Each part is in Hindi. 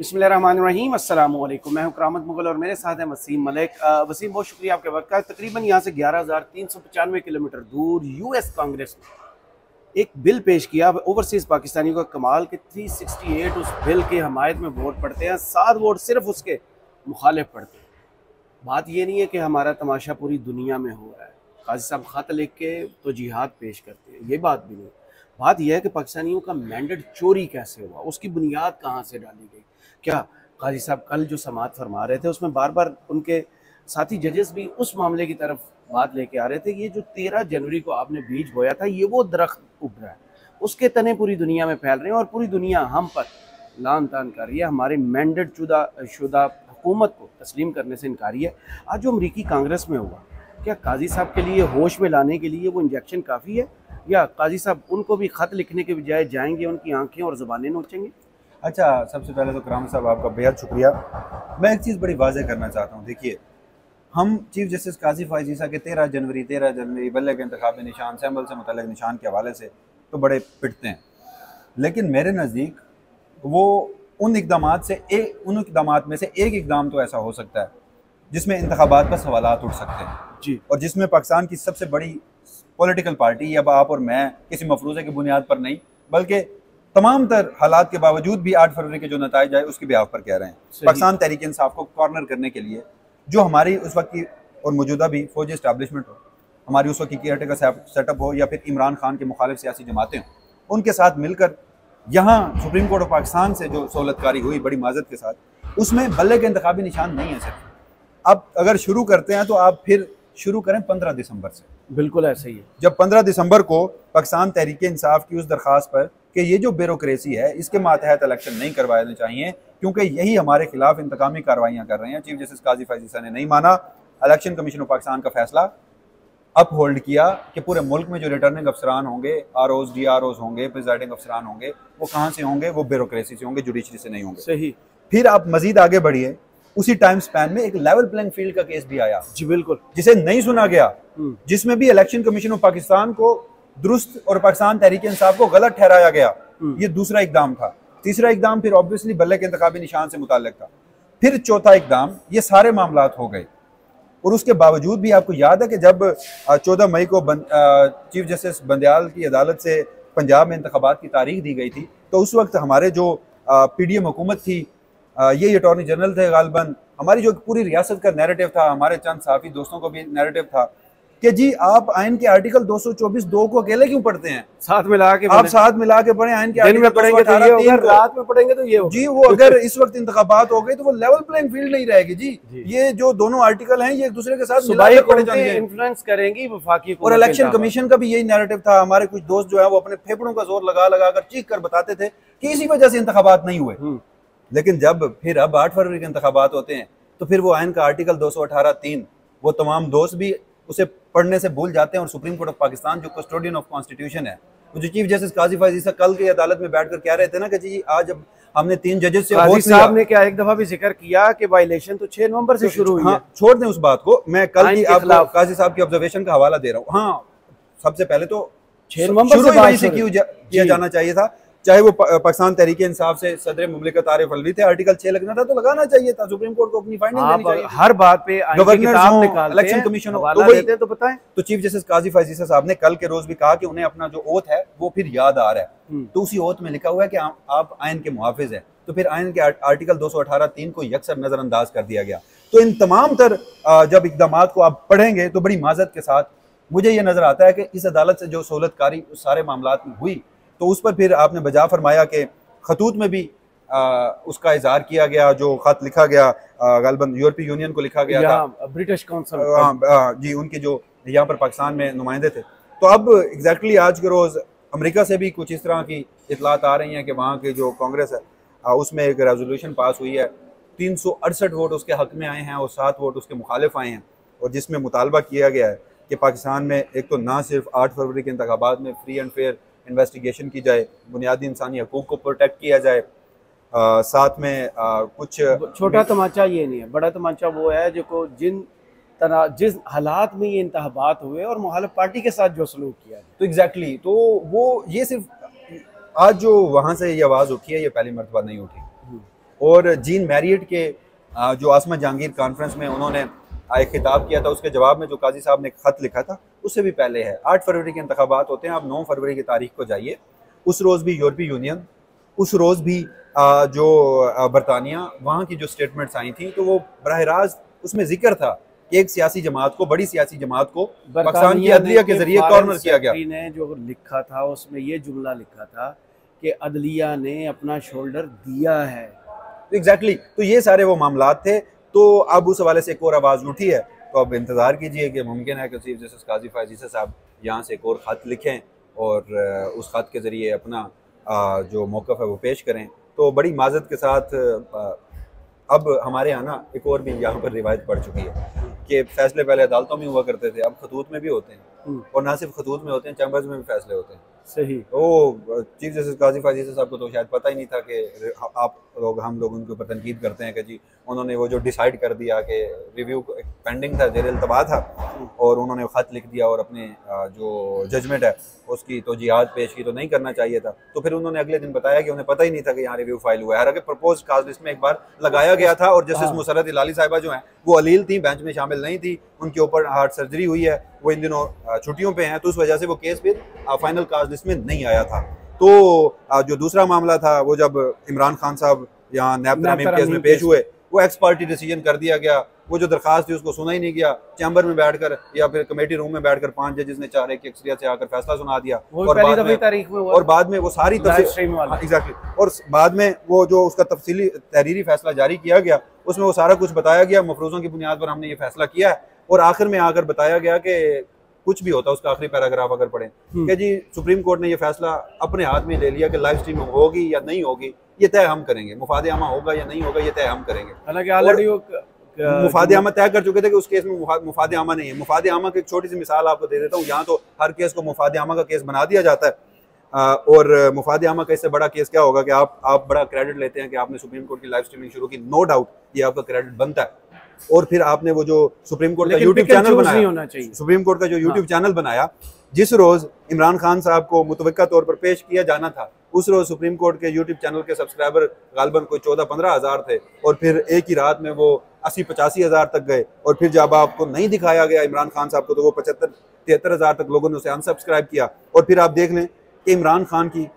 बिस्मिल्लाहिर्रहमानिर्रहीम अस्सलाम वालेकुम। मैं हूं करामत मुगल और मेरे साथ है वसीम मलिक। वसीम, बहुत शुक्रिया आपके वक्त का। तकरीबन यहाँ से 11,395 किलोमीटर दूर यूएस कांग्रेस में एक बिल पेश किया ओवरसीज़ पाकिस्तानियों का कमाल के 368 उस बिल के हमायत में वोट पड़ते हैं, 7 वोट सिर्फ उसके मुखालिफ पड़ते हैं। बात ये नहीं है कि हमारा तमाशा पूरी दुनिया में हो रहा है, काजी साहब ख़त लिख के तो जिहाद पेश करते हैं, ये बात भी नहीं। बात यह है कि पाकिस्तानियों का मैंडेट चोरी कैसे हुआ, उसकी बुनियाद कहाँ से डाली गई। क्या काजी साहब कल जो समाअत फरमा रहे थे उसमें बार बार उनके साथी जजेस भी उस मामले की तरफ बात लेके आ रहे थे कि ये जो 13 जनवरी को आपने बीज बोया था, ये वो दरख्त उग रहा है, उसके तने पूरी दुनिया में फैल रहे हैं और पूरी दुनिया हम पर लान तान कर रही है, हमारे मैंडेट शुदा हुकूमत को तस्लीम करने से इनकारी है। आज जो अमरीकी कांग्रेस में हुआ, क्या काजी साहब के लिए होश में लाने के लिए वो इंजेक्शन काफ़ी है, या काजी साहब उनको भी ख़त लिखने के बजाय जाएंगे, उनकी आंखें और ज़ुबानें नोचेंगे? अच्छा, सबसे पहले तो कराम साहब आपका बेहद शुक्रिया। मैं एक चीज़ बड़ी वाज़ेह करना चाहता हूँ। देखिए, हम चीफ जस्टिस काजी फ़ाइज़ ईसा के 13 जनवरी बल्ले के इंतखाबी निशान सैम्बल से मुतल्लिक़ निशान के हवाले से तो बड़े पिटते हैं, लेकिन मेरे नज़दीक वो उन इक़दामात में से एक इक़दाम तो ऐसा हो सकता है जिसमें इंतखाबात पर सवालात उठ सकते हैं जी, और जिसमें पाकिस्तान की सबसे बड़ी पॉलिटिकल पार्टी या आप और मैं किसी मफरूज़े की बुनियाद पर नहीं बल्कि तमाम तर हालात के बावजूद भी 8 फरवरी के जो नताइज आए उसके बिहाफ पर कह रहे हैं, पाकिस्तान तहरीक इंसाफ को कॉर्नर करने के लिए जो हमारी उस वक्त की और मौजूदा भी फौजी इस्टेब्लिशमेंट हो, हमारी उस वक्त की केयरटेकर सेटअप हो या फिर इमरान खान के मुखालिफ सियासी जमातें हों, उनके साथ मिलकर यहाँ सुप्रीम कोर्ट ऑफ पाकिस्तान से जो सहूलतकारी हुई बड़ी माजत के साथ, उसमें बल्ले के इंतखाबी निशान नहीं है सिर्फ। अब अगर शुरू करते हैं तो आप फिर शुरू करें 15 दिसंबर से। बिल्कुल ऐसे ही है। जब 15 दिसंबर को पाकिस्तान तहरीक इंसाफ की उस दरख्वास्त पर कि ये जो ब्यूरोक्रेसी है इसके मातहत इलेक्शन नहीं करवाने चाहिए क्योंकि यही हमारे खिलाफ इंतकामी कार्रवाइयाँ कर रहे हैं, चीफ जस्टिस काजी फ़ाइज़ ईसा ने नहीं माना। इलेक्शन कमीशन ऑफ पाकिस्तान का फैसला अप होल्ड किया कि पूरे मुल्क में जो रिटर्निंग अफसरान होंगे, ROs DROs होंगे, प्रिजाइडिंग अफसरान होंगे, वो कहाँ से होंगे? वो ब्यूरोक्रेसी से होंगे, जुडिशरी से नहीं होंगे। सही। फिर आप मजीद आगे बढ़िए, उसी टाइम स्पैन में एक लेवल प्लेइंग फील्ड का केस भी आया, जी बिल्कुल, जिसे नहीं सुना गया, जिसमें भी इलेक्शन कमीशन ऑफ पाकिस्तान को दुरुस्त और पाकिस्तान तहरीक इंसाफ को गलत ठहराया गया। ये दूसरा इकदाम था। तीसरा इकदाम फिर ऑब्वियसली बल्ले के इंतखाबी निशान से मुताल्लिक था। फिर चौथा इकदाम, ये सारे मामलात हो गए और उसके बावजूद भी आपको याद है कि जब 14 मई को चीफ जस्टिस बंदयाल की अदालत से पंजाब में इंतखाबात की तारीख दी गई थी, तो उस वक्त हमारे जो PDM हुकूमत थी, ये अटॉर्नी जनरल थे गालिबन, हमारी जो पूरी रियासत का नैरेटिव था, हमारे चंद साफी दोस्तों को भी नैरेटिव था कि जी आप आइन के आर्टिकल 224(2) को अकेले क्यों पढ़ते हैं, साथ मिला के आप साथ मिला के पढ़े। आइन के दिन में पढ़ेंगे तो ये होगा, रात में पढ़ेंगे तो ये होगा। जी, वो अगर इस वक्त इंतखाबात हो गई तो वो लेवल प्लेइंग फील्ड नहीं रहेगी जी। ये जो दोनों आर्टिकल हैं ये एक दूसरे के साथ मिला के पढ़े जाएंगे, इन्फ्लुएंस करेंगी वफाकी। और इलेक्शन कमीशन का भी यही नैरेटिव था। हमारे कुछ दोस्त जो है वो अपने फेफड़ों का जोर लगा लगा कर चीख कर बताते थे कि इसी वजह से इंतखाबात नहीं हुए। लेकिन जब फिर अब 8 फरवरी के इंतखाबात होते हैं तो फिर वो आइन का आर्टिकल 218(3) वो तमाम दोस्त भी उसे पढ़ने से भूल जाते हैं और सुप्रीम कोर्ट ऑफ पाकिस्तान जो कस्टोडियन ऑफ कॉन्स्टिट्यूशन है, जो चीफ जस्टिस काजी फ़ाइज़ ईसा कल की अदालत में बैठकर कह रहे थे ना कि जी आज जब हमने 3 जजेस से काजी साहब ने क्या एक दफा भी जिक्र किया कि वायलेशन तो 6 नवंबर से शुरू हुई है। छोड़ दें उस बात को, मैं कल की आपको काजी साहब की ऑब्जर्वेशन का हवाला दे रहा हूँ। हाँ, सबसे पहले तो 6 नवंबर से किया जाना चाहिए था, चाहे वो पाकिस्तान तहरीक इंसाफ से सदर मुमलिकत आरिफ अलवी थे, आर्टिकल 6 लगना था तो लगाना चाहिए था, सुप्रीम कोर्ट को अपनी फाइंडिंग देनी चाहिए। हर बात पे गवर्नर, इलेक्शन कमीशन तो बताएं। तो चीफ जस्टिस काजी फ़ाइज़ ईसा साहब ने कल के रोज भी कहा कि उन्हें अपना जो ओथ है वो फिर याद आ रहा है, तो उसी ओथ में लिखा हुआ है कि आप आइन के मुहाफिज हैं, तो फिर आइन के आर्टिकल 218(3) को यकसर नजरअंदाज कर दिया गया। तो इन तमाम तर जब इकदामात को आप पढ़ेंगे तो बड़ी माजत के साथ मुझे ये नजर आता है कि इस अदालत से जो सहूलतकारी उस सारे मामलात में हुई, तो उस पर फिर आपने बजा फरमाया कि खतूत में भी उसका इजहार किया गया, जो खत लिखा गया गालिबन यूरोपीय यूनियन को लिखा गया था, ब्रिटिश काउंसिल जी, उनके जो यहाँ पर पाकिस्तान में नुमाइंदे थे। तो अब एग्जैक्टली आज के रोज़ अमेरिका से भी कुछ इस तरह की इतलात आ रही हैं कि वहाँ की जो कांग्रेस है उसमें एक रेजोल्यूशन पास हुई है, 368 वोट उसके हक में आए हैं और 7 वोट उसके मुखालिफ आए हैं, और जिसमें मुतालबा किया गया है कि पाकिस्तान में एक तो ना सिर्फ 8 फरवरी के इंतखाबात में फ्री एंड फेयर इन्वेस्टिगेशन की जाए, बुनियादी इंसानी हकूक़ को प्रोटेक्ट किया जाए, साथ में कुछ छोटा तमाचा ये नहीं है, बड़ा तमाचा वो है जो जिस हालात में ये इंतखाबात हुए और मुखालिफ पार्टी के साथ जो सलूक किया है। तो एग्जैक्टली तो वो ये सिर्फ आज जो वहाँ से ये आवाज़ उठी है ये पहली मरतबा नहीं उठी, और जीन मैरियट के जो आसमा जहांगीर कॉन्फ्रेंस में उन्होंने एक खिताब किया था, उसके जवाब में जो काजी साहब ने खत लिखा था उससे भी पहले है। 8 फरवरी के इंतखाबात होते हैं, आप 9 फरवरी की तारीख को जाइए, उस रोज़ भी यूरोपीय यूनियन, उस रोज़ भी जो बरतानिया, वहाँ की जो स्टेटमेंट्स आई थी तो वो बराह रास्त उसमें जिक्र था कि एक सियासी जमात को, बड़ी सियासी जमात को पाकिस्तान की अदलिया के जरिए कॉर्नर किया गया। ने जो लिखा था उसमें ये जुमला लिखा था कि अदलिया ने अपना शोल्डर दिया है। एग्जैक्टली तो ये सारे वो मामलात थे। तो अब उस हवाले से एक और आवाज़ उठी है, तो अब इंतज़ार कीजिए कि मुमकिन है कि चीफ जस्टिस काजी फायज़ ईसा साहब यहाँ से एक और ख़त लिखें और उस ख़त के ज़रिए अपना जो मौक़िफ़ है वो पेश करें। तो बड़ी माज़रत के साथ अब हमारे यहाँ ना एक और भी यहाँ पर रिवायत पड़ चुकी है कि फ़ैसले पहले अदालतों में हुआ करते थे, अब खतूत में भी होते हैं, और ना सिर्फ खतूत में होते हैं, चैम्बर्स में भी फ़ैसले होते हैं। सही। तो चीफ जस्टिस काजी फायज़ ईसा साहब को तो शायद पता ही नहीं था कि आप लोग, हम लोग उनके ऊपर तनकीद करते हैं कि जी उन्होंने वो जो डिसाइड कर दिया कि रिव्यू पेंडिंग था, जेर इल्तबा था, और उन्होंने ख़त लिख दिया और अपने जो जजमेंट है उसकी तौजीहात पेश की, तो नहीं करना चाहिए था। तो फिर उन्होंने अगले दिन बताया कि उन्हें पता ही नहीं था कि यहाँ रिव्यू फाइल हुआ है। हालांकि प्रपोज काज लिस्ट में एक बार लगाया गया था, और जस्टिस मुसर्रत इलाली साहिबा जो हैं वो अलील थी, बेंच में शामिल नहीं थी, उनके ऊपर हार्ट सर्जरी हुई है, वो इन दिनों छुट्टियों पे हैं, तो उस वजह से वो केस फिर फाइनल काज लिस्ट में नहीं आया था। तो जो दूसरा मामला था वो जब इमरान खान साहब यहाँ नैब तरमीम केस में पेश हुए, वो एक्स पार्टी डिसीजन कर दिया गया, वो जो दरखास्त थी उसको सुना ही नहीं गया, चैम्बर में बैठकर या फिर कमेटी रूम में बैठकर 5 जजेस ने 4-1 की अक्सरियत से आकर फैसला सुना दिया, और बाद में वो सारी एग्जैक्टली, और बाद में वो जो उसका तफसीली तहरीरी फैसला जारी किया गया उसमें वो सारा कुछ बताया गया, मफरूजों की बुनियाद पर हमने ये फैसला किया है, और आखिर में आकर बताया गया कि कुछ भी होता उसका आखिरी पैराग्राफ अगर पढ़ें कि जी सुप्रीम कोर्ट ने ये फैसला अपने हाथ में ले लिया कि लाइव स्ट्रीमिंग होगी या नहीं होगी ये तय हम करेंगे, मुफाद आमा होगा या नहीं होगा ये तय हम करेंगे। हालांकि ऑलरेडी मुफाद आमा तय कर चुके थे कि उस केस में मुफाद आमा नहीं है। मुफाद आमा की एक छोटी सी मिसाल आपको दे देता हूँ, यहाँ तो हर केस को मुफाद आमा का केस बना दिया जाता है, और मुफाद आमा का इससे बड़ा केस क्या होगा कि आप बड़ा क्रेडिट लेते हैं कि आपने सुप्रीम कोर्ट की लाइव स्ट्रीमिंग शुरू की, नो डाउट ये आपका क्रेडिट बनता है, और फिर आपने वो जो सुप्रीम कोर्ट का यूट्यूब चैनल बनाया, सुप्रीम कोर्ट का जो यूट्यूब चैनल बनाया, जिस रोज इमरान खान साहब को मुतवक्का तौर पर पेश किया जाना था, उस रोज सुप्रीम कोर्ट के यूट्यूब चैनल के सब्सक्राइबर गालबन कोई 14-15 हज़ार थे, और फिर एक ही रात में वो 80-85 हज़ार तक गए, और फिर जब आपको नहीं दिखाया गया इमरान खान साहब को तो वो 75-73 हज़ार तक लोगों ने उसे अनसब्सक्राइब किया। और फिर आप देख लें कि इमरान खान की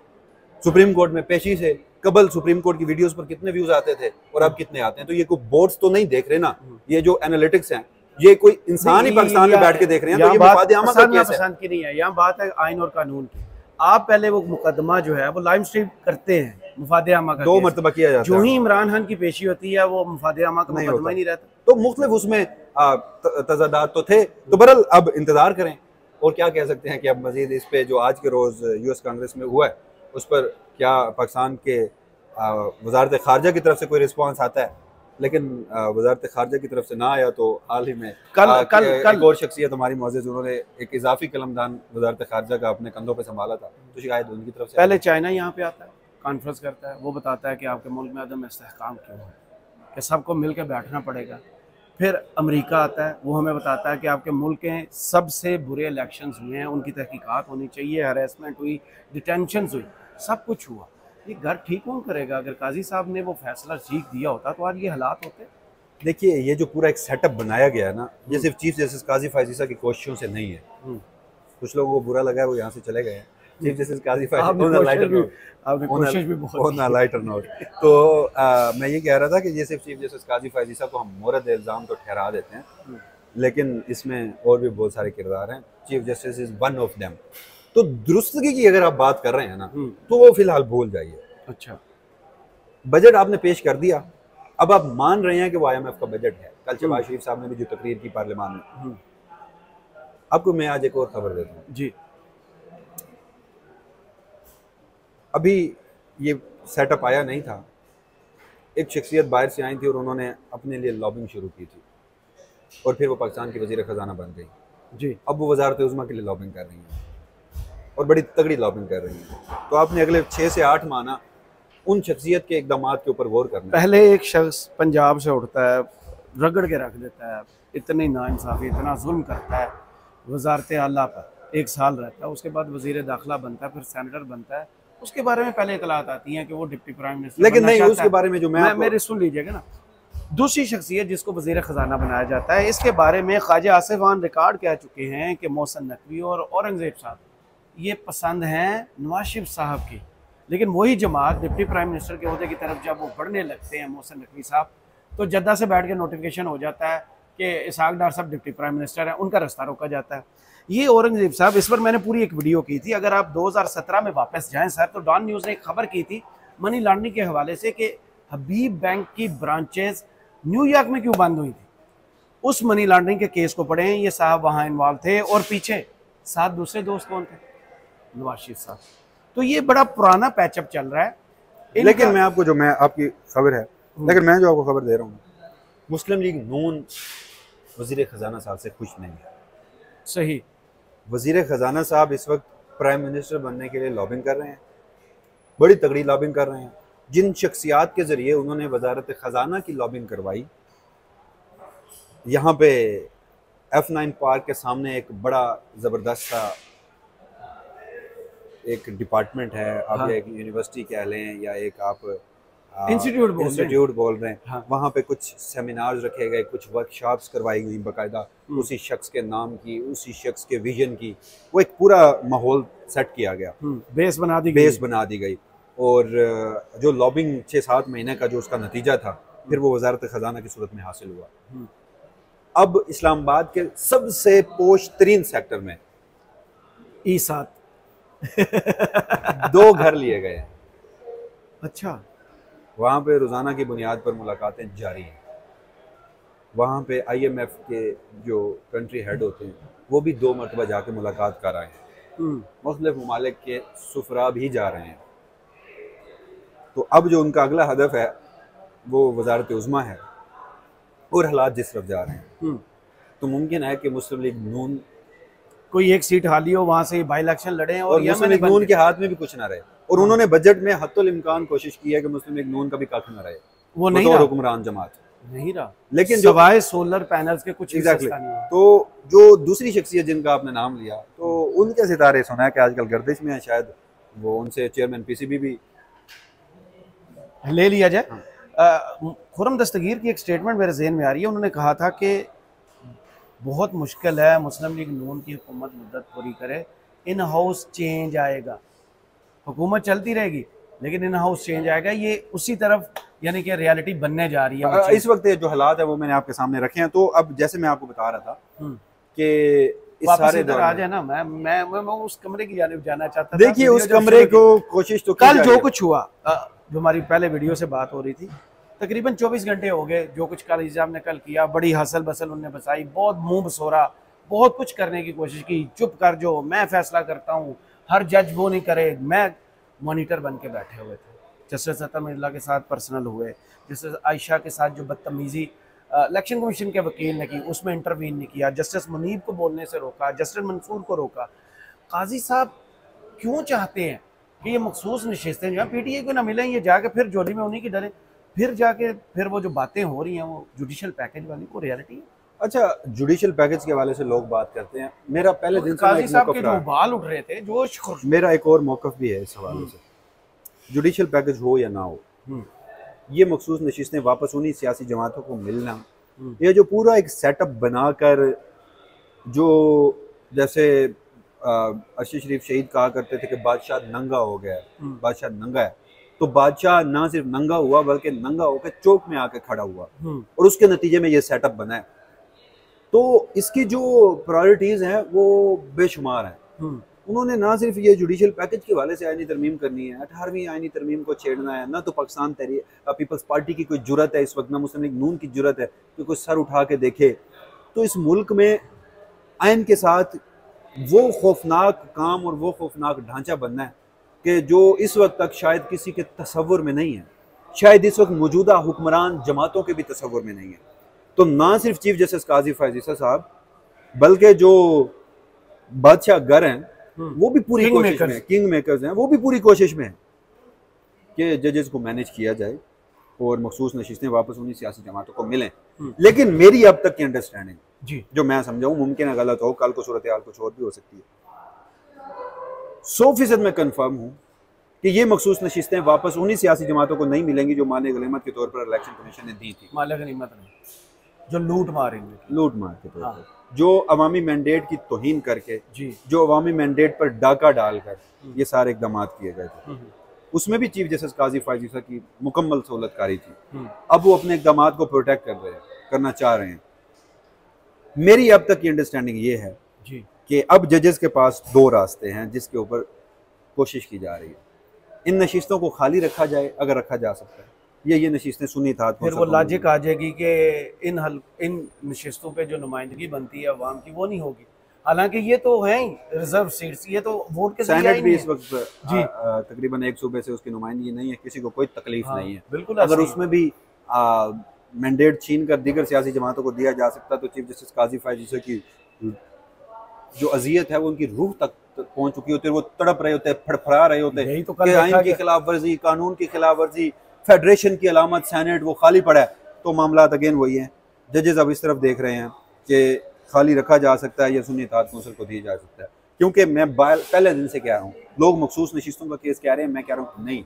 सुप्रीम कोर्ट में पेशी से कबल सुप्रीम कोर्ट की वीडियोस पर कितने व्यूज आते थे और अब कितने आते हैं। तो ये कोई बोर्ड्स तो नहीं देख रहे ना, ये जो एनालिटिक्स हैं ये कोई इंसान ही पाकिस्तान में बैठ के देख रहे हैं, तो ये मुफाद आमा का केस है। पसंद की नहीं है, यहाँ बात है आइन और कानून की। आप पहले वो मुकदमा जो है वो लाइव स्ट्रीम करते हैं, मुफाद आमा का 2 मरतबा किया जाता है, जो ही इमरान खान की पेशी होती है वो मुफाद आमा का मुकदमा ही नहीं रहता। तो मुख्तलिफ उसमें तजादात तो थे। तो बहरहाल अब इंतजार करें, और क्या कह सकते हैं कि अब मजीद इस पे जो आज के रोज यूएस कांग्रेस में हुआ है उस पर क्या पाकिस्तान के वजारत खारजा की तरफ से कोई रिस्पांस आता है, लेकिन वजारत खारजा की तरफ से ना आया तो हाल ही में कल एक और शख्सियत हमारी मौजूद, उन्होंने एक इजाफी कलमदान वजारत खारजा का अपने कंधों पे संभाला था, तो शायद उनकी तरफ से पहले चाइना यहाँ पे आता है, कॉन्फ्रेंस करता है, वो बताता है कि आपके मुल्क में अदम इस्तेहकाम क्यों है, कि सबको मिल के बैठना पड़ेगा। फिर अमेरिका आता है, वो हमें बताता है कि आपके मुल्क के सबसे बुरे इलेक्शंस हुए हैं, उनकी तहकीकात होनी चाहिए, हरेसमेंट हुई, डिटेंशन हुई, सब कुछ हुआ। ये घर ठीक कौन करेगा? अगर काजी साहब ने वो फैसला ठीक दिया होता तो आज ये हालात होते। देखिए ये जो पूरा एक सेटअप बनाया गया है ना, ये सिर्फ चीफ जस्टिस काजी फायज़ ईसा की कोशिशों से नहीं है। कुछ लोगों को बुरा लगा है, वो यहाँ से चले गए हैं। चीफ जस्टिस काजी फायज़ तो मैं ये कह रहा था कि ये सिर्फ चीफ जस्टिस काजी फायज़ ईसा को हम मोरद इल्ज़ाम तो ठहरा देते हैं, लेकिन इसमें और भी बहुत सारे किरदार हैं। Chief justice is one of them. तो दुरुस्तगी की अगर आप बात कर रहे हैं ना, तो वो फिलहाल भूल जाइए। अच्छा, बजट आपने पेश कर दिया, अब आप मान रहे हैं कि वो IMF का बजट है। कल शहबाज शरीफ साहब ने भी जो तकरीर की पार्लियामान में, आपको मैं आज एक और खबर देता हूँ जी। अभी ये सेटअप आया नहीं था, एक शख्सियत बाहर से आई थी और उन्होंने अपने लिए लॉबिंग शुरू की थी, और फिर वो पाकिस्तान की वज़ीर ख़जाना बन गई जी। अब वो वज़ारत उज़्मा के लिए लॉबिंग कर रही हैं, और बड़ी तगड़ी लॉबिंग कर रही हैं। तो आपने अगले 6 से 8 माह ना उन शख्सियत के इकदामात के ऊपर गौर करना। पहले एक शख्स पंजाब से उठता है, रगड़ के रख देता है, इतनी नाइंसाफ़ी, इतना जुल्म करता है वज़ारत आला पर, 1 साल रहता है, उसके बाद वज़ीर दाखिला बनता है, फिर सेनेटर बनता है, उसके बारे में पहले इतलात आती हैं कि वो डिप्टी प्राइम मिनिस्टर, लेकिन नहीं, उसके बारे में जो मेरे सुन लीजिएगा ना, दूसरी शख्सियत जिसको वज़ीर ख़जाना बनाया जाता है, इसके बारे में ख्वाजा आसिफ खान रिकॉर्ड कह चुके हैं कि मोहसिन नकवी और औरंगज़ेब साहब ये पसंद हैं नवाज शरीफ साहब की। लेकिन वही जमात डिप्टी प्राइम मिनिस्टर के ओहदे की तरफ जब वो बढ़ने लगते हैं मोहसिन नकवी साहब, तो जद्दा से बैठ के नोटिफिकेशन हो जाता है कि इसहाक डार साहब डिप्टी प्राइम मिनिस्टर है, उनका रास्ता रोका जाता है। ये औरंगज़ेब साहब, इस पर मैंने पूरी एक वीडियो की थी, अगर आप 2017 में वापस जाएं सर, तो डॉन न्यूज़ ने एक खबर की थी मनी लॉन्ड्रिंग के हवाले से कि हबीब बैंक की ब्रांचेस न्यूयॉर्क में क्यों बंद हुई थी। उस मनी लॉन्ड्रिंग के केस को पढ़ें, ये साहब वहाँ इन्वॉल्व थे और पीछे 7 दूसरे दोस्त कौन थे, नवाज शरीफ साहब। तो ये बड़ा पुराना पैचअप चल रहा है। लेकिन मैं आपको जो मैं आपकी खबर है, लेकिन मैं जो आपको खबर दे रहा हूँ, मुस्लिम लीग नून वजीर खजाना साहब से खुश नहीं है। सही, वजीर खजाना साहब इस वक्त प्राइम मिनिस्टर बनने के लिए लॉबिंग कर रहे हैं, बड़ी तगड़ी लॉबिंग कर रहे हैं। जिन शख्सियात के जरिए उन्होंने वजारत खजाना की लॉबिंग करवाई, यहाँ पे F9 पार्क के सामने एक बड़ा ज़बरदस्त सा एक डिपार्टमेंट है, आप हाँ। एक यूनिवर्सिटी कह लें या एक आप इंस्टीट्यूट बोल रहे हैं। हाँ। वहाँ पे कुछ सेमिनार्स रखे गए, कुछ वर्कशॉप्स करवाई गई बाकायदा, उसी शख्स के नाम की, उसी शख्स के विजन की, वो एक पूरा माहौल सेट किया गया, बेस बना दी गई। और जो लॉबिंग 6-7 महीने का जो उसका नतीजा था, फिर वो वजारत खजाना की सूरत में हासिल हुआ। अब इस्लामाबाद के सबसे पोश तरीन सेक्टर में E7 2 घर लिए गए हैं। अच्छा, वहाँ पे रोज़ाना की बुनियाद पर मुलाकातें जारी हैं। वहाँ पे IMF के जो कंट्री हेड होते हैं वो भी 2 मरतबा जाके मुलाकात कर आए हैं। मुख्तलिफ ममालिक के सुफरा भी जा रहे हैं। तो अब जो उनका अगला हदफ है वो वजारत उज़्मा है, और हालात जिस तरफ जा रहे हैं, तो मुमकिन है कि मुस्लिम लीग नून कोई एक सीट हाली हो, वहाँ से बाई इलेक्शन लड़े और मुस्लिम लीग नून के हाथ में भी कुछ ना रहे। और उन्होंने बजट में हत्तुल इम्कान कोशिश की है कि मुस्लिम लीग नून का भी कख ना रहे, वो नहीं रहा, हुक्मरान जमात नहीं रहा। लेकिन सवाए सोलर पैनल्स के कुछ एग्जैक्टली। तो जो दूसरी शख्सियत जिनका आपने नाम लिया, तो उनके सितारे सुना है कि आजकल गर्दिश में है, शायद वो उनसे चेयरमैन PCB भी ले लिया जाए। खुर्रम दस्तगीर की एक स्टेटमेंट मेरे जहन में आ रही है, उन्होंने कहा था कि बहुत मुश्किल है मुस्लिम लीग नून की हुकूमत मुद्दत पूरी करे, इन हाउस चेंज आएगा, हुकूमत चलती रहेगी लेकिन इन हाउस चेंज आएगा। ये उसी तरफ यानी कि रियलिटी बनने जा रही है। इस वक्त जो हालात है वो मैंने आपके सामने रखे हैं। तो अब जैसे मैं आपको बता रहा था कि इस सारे इधर आ जाए ना, मैं उस कमरे की जानिब जाना चाहता था। देखिए उस कमरे को कोशिश तो कल जो कुछ हुआ, जो हमारी पहले वीडियो से बात हो रही थी, तकरीबन 24 घंटे हो गए, जो कुछ कल हिजाब ने कल किया, बड़ी हसल बसल उनने बसाई, बहुत मुंह बसोरा, बहुत कुछ करने की कोशिश की, चुप कर जो मैं फैसला करता हूँ, हर जज वो नहीं करे, मैं मॉनिटर बन के बैठे हुए थे। जस्टिस अतर मिर्ज़ा के साथ पर्सनल हुए, जस्टिस आयशा के साथ जो बदतमीज़ी इलेक्शन कमीशन के वकील ने की, उसमें इंटरवीन नहीं किया, जस्टिस मुनीब को बोलने से रोका, जस्टिस मंसूर को रोका। काजी साहब क्यों चाहते हैं कि ये मखसूस नशिस्तें जो हैं PTA को ना मिलें, ये जाके फिर जोली में उन्हीं की डरें, फिर जाके फिर वो जो बातें हो रही हैं वो जुडिशल पैकेज वाली को रियलिटी है। अच्छा, जुडिशल पैकेज के हवाले से लोग बात करते हैं। मेरा पहले दिन से काजी साहब के जो बाल उठ रहे थे, जोश, मेरा एक और मौक़िफ़ भी है इस हवाले से। जुडिशल पैकेज हो या ना हो, ये मखसूस नशिस्तें वापस उन्हीं सियासी जमातों को मिलना, ये जो पूरा एक सेटअप बनाकर, जो जैसे अर्शद शरीफ शहीद कहा करते थे कि बादशाह नंगा हो गया है, बादशाह नंगा है, तो बादशाह ना सिर्फ नंगा हुआ बल्कि नंगा होकर चौक में आके खड़ा हुआ, और उसके नतीजे में ये सेटअप बना है। तो इसकी जो प्रायोरिटीज हैं वो बेशुमार हैं। उन्होंने ना सिर्फ ये जुडिशल पैकेज के हवाले से आईनी तरमीम करनी है, 18वीं आईनी तरमीम को छेड़ना है, ना तो पाकिस्तान पीपल्स पार्टी की कोई जुर्रत है इस वक्त, ना मुस्लिम लीग नून की जुर्रत है कि कोई सर उठा के देखे। तो इस मुल्क में आइन के साथ वो खौफनाक काम और वो खौफनाक ढांचा बनना है कि जो इस वक्त तक शायद किसी के तसव्वुर में नहीं है, शायद इस वक्त मौजूदा हुक्मरान जमातों के भी तसव्वुर में नहीं है। तो ना सिर्फ चीफ जस्टिस काजी फैज़ ईसा साहब, बल्कि जो बादशाह गर हैं वो भी पूरी कोशिश में, किंग मेकर्स हैं, वो भी पूरी कोशिश में है कि जजेस को मैनेज किया जाए और मखसूस नशिस्तें वापस उन्हीं सियासी जमातों को मिलें। लेकिन मेरी अब तक की अंडरस्टैंडिंग जी, जो मैं समझाऊं, मुमकिन है गलत हो, कल को सूरत हाल कुछ और भी हो सकती है, 100% मैं कंफर्म हूं कि ये मखसूस नशिस्तें वापस उन्हीं सियासी जमातों को नहीं मिलेंगी जो माले गनीमत के तौर पर इलेक्शन कमीशन ने दी थी। माले गनीमत नहीं, जो लूट मारेंगे, लूट मार के तौर पर, जो अवामी मैंडेट की तौहीन करके, जी, जो अवामी मैंडेट पर डाका डालकर ये सारे इकदाम किए गए थे। उसमें भी चीफ जस्टिस काजी फायज ईसा की मुकम्मल सहूलतकारी थी। अब वो अपने इकदाम को प्रोटेक्ट करना चाह रहे हैं। मेरी अब तक की अंडरस्टैंडिंग ये है जी कि अब जजेस के पास दो रास्ते हैं जिसके ऊपर कोशिश की जा रही है। इन नशिस्तों को खाली रखा जाए अगर रखा जा सकता है, ये नशिस्तें सुन्नी इत्तेहाद फिर वो लॉजिक आ जाएगी कि इन नशिस्तों पे जो नुमाइंदगी बनती है अवाम की वो नहीं होगी। हालांकि ये तो है ही रिजर्व सीट्स, ये तो वोट के सेनेट भी इस वक्त जी तकरीबन एक सूबे से उसकी नुमाइंदगी नहीं है, किसी को कोई तकलीफ नहीं है। बिल्कुल, अगर उसमें भी मैंडेट छीन कर दीगर सियासी जमातों को दिया जा सकता तो चीफ जस्टिस काजी फायज ईसा की जो अजियत है वो उनकी रूह तक पहुंच चुकी होती है। वो तड़प रहे होते, फड़फड़ा रहे होते कि आइन की खिलाफ वर्जी, कानून की खिलाफ वर्जी, फेडरेशन की अलामत, सेनेट वो खाली पड़ा है। तो मामला अगेन वही है, जजेस अब इस तरफ देख रहे हैं कि खाली रखा जा सकता है या सुन्नी इत्तेहाद कौंसिल को दिया जा सकता है। क्योंकि मैं पहले दिन से कह रहा हूँ, लोग मखसूस नशिस्तों का केस कह रहे हैं, मैं कह रहा हूँ नहीं,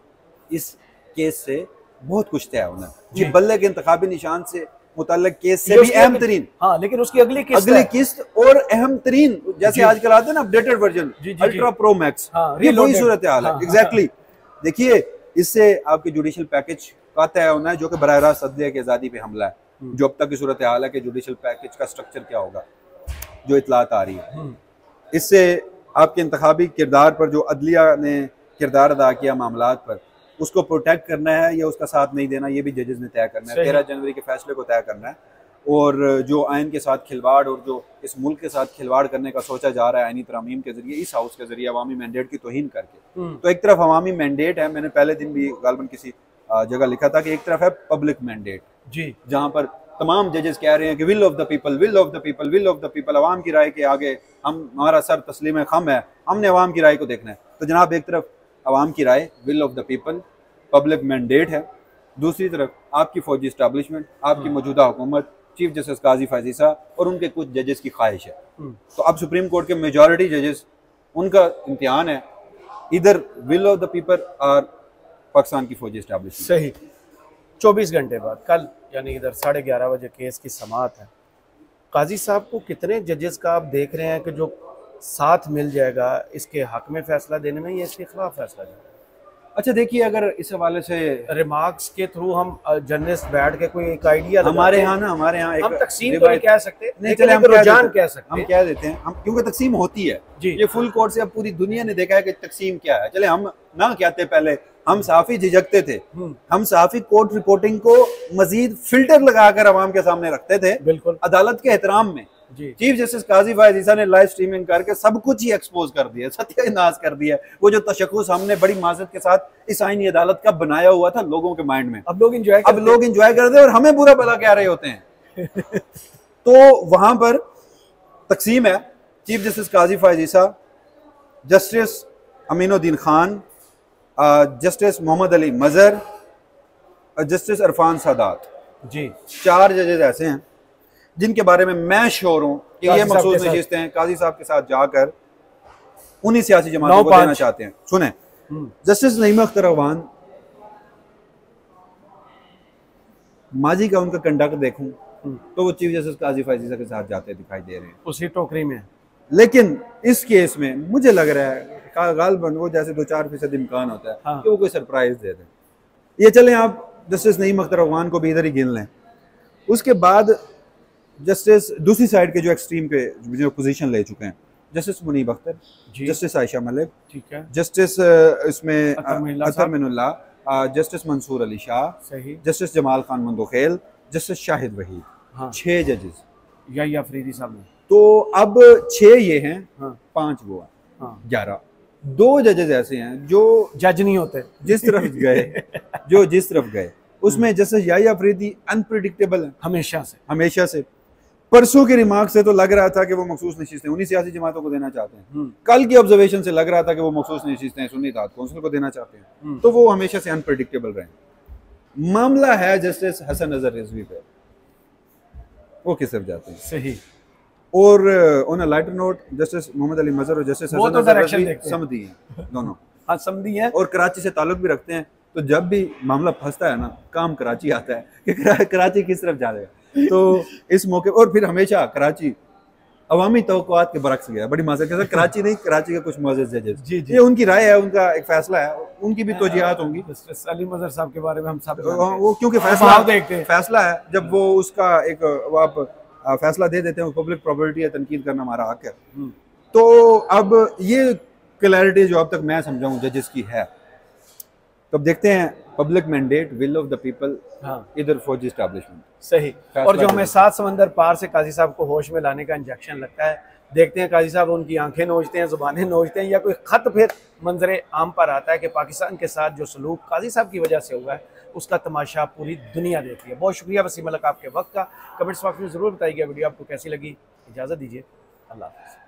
इस केस से बहुत कुछ तय होना है। ये बल्ले के इंतखाबी निशान से मुतल्लिक केस से भी अहम तरीन, हाँ, लेकिन उसकी अगली किस्त और अहम तरीन, जैसे आजकल आते हैं ना updated version ultra pro max, ये वही सूरत हाल है। एग्जैक्टली, देखिए इससे आपके जुडिशल पैकेज का तय होना है जो कि बराह रास्त अदलिया की आज़ादी पे हमला है। जो अब तक की सूरत हाल है कि जुडिशल पैकेज का स्ट्रक्चर क्या होगा, जो इतलात आ रही है, इससे आपके इंतखाबी किरदार पर जो अदलिया ने किरदार अदा किया मामलात पर, उसको प्रोटेक्ट करना है या उसका साथ नहीं देना, ये भी जजेस ने तय करना है। 13 जनवरी के फैसले को तय करना है। और जो आइन के साथ खिलवाड़ और जो इस मुल्क के साथ खिलवाड़ करने का सोचा जा रहा है आइनी तरमीम के जरिए, इस हाउस के जरिए अवामी मैंडेट की तौहीन करके, तो एक तरफ अवामी मैंडेट है, मैंने पहले दिन भी गालबन किसी जगह लिखा था कि एक तरफ है पब्लिक मैंडेट जी, जहाँ पर तमाम जजेस कह रहे हैं कि will of the people, will of the people, will of the people, अवाम की राय के आगे हमारा सर तस्लीम खम है, हमने अवाम की राय को देखना है। तो जनाब एक तरफ अवाम की राय, will of the people, public mandate है, दूसरी तरफ आपकी फौजी इस्टेब्लिशमेंट, आपकी मौजूदा हुकूमत, चीफ जस्टिस काजी फायज ईसा और उनके कुछ जजेस की ख्वाहिश है। तो अब सुप्रीम कोर्ट के मेजॉरिटी जजेस, उनका इम्तिहान है, इधर विल ऑफ द पीपल और पाकिस्तान की फौजी इस्टेब्लिशमेंट। सही। 24 घंटे बाद कल यानी इधर 11:30 बजे केस की समाअत है। काजी साहब को कितने जजेस का आप देख रहे हैं कि जो साथ मिल जाएगा इसके हक में फैसला देने में या इसके खिलाफ फैसला देने में? अच्छा देखिए, अगर इस हवाले से रिमार्क्स के थ्रू हम जर्नलिस्ट बैठ के कोई एक आइडिया हमारे यहाँ हम तकसीम तो नहीं कह सकते, नहीं चले हम रुझान कह सकते, हम कह देते हैं हम, क्योंकि तकसीम होती है जी। ये फुल कोर्ट से अब पूरी दुनिया ने देखा है कि तकसीम क्या है। चले हम ना कहते, पहले हम साफी झिझकते थे, हम साफी कोर्ट रिपोर्टिंग को मजीद फिल्टर लगाकर अवाम के सामने रखते थे, बिल्कुल अदालत के एहतराम में। चीफ जस्टिस काजी फायज ईसा ने लाइव स्ट्रीमिंग करके सब कुछ ही एक्सपोज कर दिया, सत्यानाश कर दिया। वो जो तशक्कुस हमने बड़ी माजरत के साथ इस आईनी अदालत का बनाया हुआ था लोगों के माइंड में, अब लोग एंजॉय करते हैं और हमें बुरा भला कह रहे होते हैं। तो वहां पर तकसीम है, चीफ जस्टिस काजी फायज ईसा, जस्टिस अमीनुद्दीन खान, जस्टिस मोहम्मद अली मजहर, जस्टिस इरफान सादात जी, 4 जजेस ऐसे हैं जिनके बारे में मैं श्योर हूं कि ये मखसूस नशिस्तें काजी साहब के साथ जाकर उन्हीं सियासी जमातों को देना चाहते हैं। सुने, जस्टिस नईम अख्तर अवान, माजी का उनका कंडक्ट देखूं तो वो चीफ जस्टिस काजी फायज ईसा के साथ जाते दिखाई दे रहे हैं उसी टोकरी में। लेकिन इस केस में मुझे लग रहा है गालबन वो जैसे 2-4% इम्कान होता है कि वो कोई सरप्राइज दे दें। ये चलें, आप जस्टिस नईम अख्तर अवान को भी इधर ही गिन लें। उसके बाद जस्टिस दूसरी साइड के जो एक्सट्रीम पे जो पोजीशन ले चुके हैं, जस्टिस मुनीब अख्तर, जस्टिस आयशा मलिक, ठीक है, जस्टिस इसमें अतर मिनुल्लाह, जस्टिस मंसूर अली शाह, सही, जस्टिस जमाल खान मंदोखेल, जस्टिस शाहिद वहीद, 6 जजेस या अफरीदी साहब। तो अब 6 ये हैं, 5 वो हैं, 11। 2 जजेस ऐसे हैं जो जज नहीं होते, जिस तरफ गए उसमें जस्टिस याह्या अफरीदी अनप्रेडिक्टेबल है हमेशा से। परसों के रिमार्क से तो लग रहा था कि वो मखसूस नशिस्तें उन्हीं सियासी जमातों को देना चाहते हैं। कल की ऑब्जर्वेशन से लग रहा था कि वो मखसूस नशिस्तें सुन्नी इत्तेहाद कौंसिल को देना चाहते हैं। तो वो हमेशा से अनप्रेडिक्टेबल रहे। मामला है जस्टिस हसन अजहर रिजवी पे, वो किस तरफ जाते हैं, सही। और on a lighter note, justice Mohammad Ali Mazhar और जस्टिस हसन अजहर रिजवी समझी हैं दोनों। हाँ समझी है। और कराची से ताल्लुक भी रखते हैं, तो जब भी मामला फंसता है ना, काम कराची आता है कि कराची किस तरफ जाएगा। तो इस मौके और फिर हमेशा कराची अवामी तवक्कुआत के बरक्स गया, बड़ी माजरत के साथ। कराची नहीं, कराची के कुछ मुअज़्ज़ज़ जजेस, जी जी, ये उनकी राय है, उनका एक फैसला है, उनकी भी तोजीहात होंगी। सलीम अज़हर साहब के बारे में हम सब वो क्योंकि फैसला है, जब वो उसका एक आप फैसला दे देते हैं, पब्लिक प्रॉपर्टी है, तनकीद करना हमारा हक है। तो अब ये क्लैरिटी जो अब तक मैं समझा हूँ जजेस की है, तो अब देखते हैं public mandate, will of the people, इधर फौजी एस्टैब्लिशमेंट सही। और जो हमें 7 समंदर पार से काजी साहब को होश में लाने का इंजेक्शन लगता है, देखते हैं काजी साहब उनकी आंखें नोचते हैं, जुबानें नोचते हैं, या कोई खत फिर मंजरे आम पर आता है कि पाकिस्तान के साथ जो सलूक काजी साहब की वजह से हुआ है उसका तमाशा पूरी दुनिया देखती है। बहुत शुक्रिया वसीम मलिक आपके वक्त का। कमेंट्स बॉक्स में ज़रूर बताइएगा वीडियो आपको कैसी लगी। इजाज़त दीजिए, अल्लाह हाफ़िज़।